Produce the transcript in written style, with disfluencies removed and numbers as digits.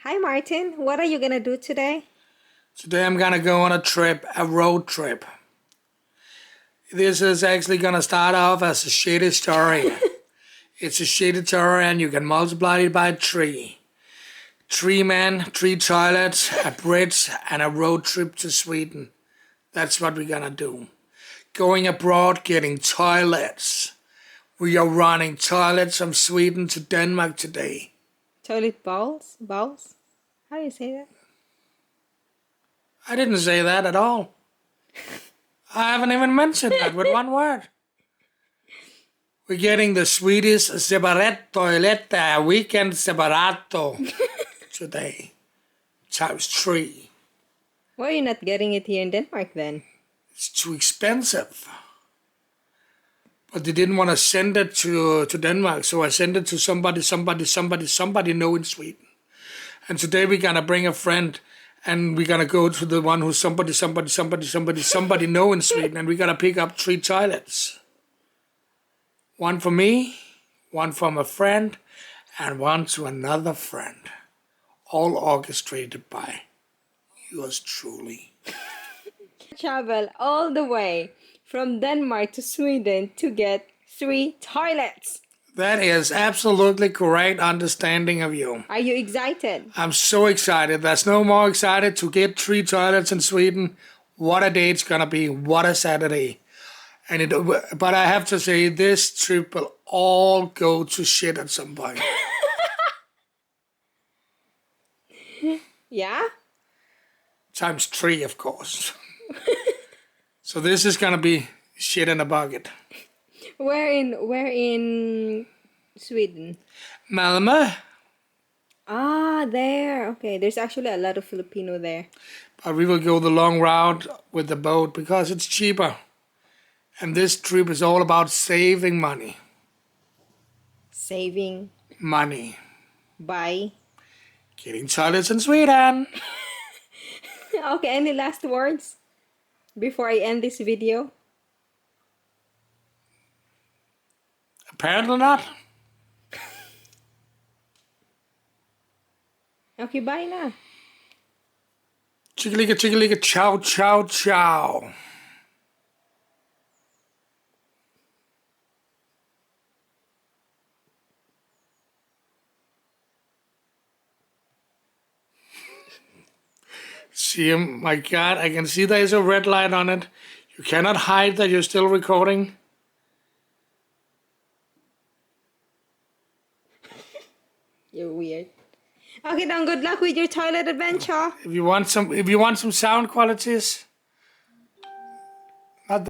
Hi Martin, what are you gonna do today? Today I'm gonna go on a trip, a road trip. This is actually gonna start off as a shitty story. It's a shitty story and you can multiply it by 3. 3 men, 3 toilets, a bridge and a road trip to Sweden. That's what we're gonna do. Going abroad, getting toilets. We are running toilets from Sweden to Denmark today. Toilet bowls? Bowls? How do you say that? I didn't say that at all. I haven't even mentioned that with one word. We're getting the Swedish separate toilet weekend separato today. Times 3. Why are you not getting it here in Denmark then? It's too expensive. But they didn't want to send it to Denmark, so I sent it to somebody know in Sweden. And today we're gonna bring a friend and we're gonna go to the one who's somebody know in Sweden, and we're gonna pick up 3 toilets. One for me, one from a friend, and one to another friend. All orchestrated by yours truly. Travel all the way from Denmark to Sweden to get 3 toilets. That is absolutely correct understanding of you. Are you excited? I'm so excited. There's no more excited to get 3 toilets in Sweden. What a day it's gonna be. What a Saturday. But I have to say, this trip will all go to shit at some point. Yeah? Times 3, of course. So this is gonna be shit in a bucket. Where in Sweden? Malmö. Ah, there. Okay, there's actually a lot of Filipino there. But we will go the long route with the boat because it's cheaper. And this trip is all about saving money. Saving Money. by. Getting toilets in Sweden. Okay, any last words before I end this video? Apparently not. Okay, bye na. Chicka-licka, ciao, ciao, ciao. See, my God, I can see there's a red light on it. You cannot hide that you're still recording. You're weird. Okay, then good luck with your toilet adventure. If you want some sound qualities,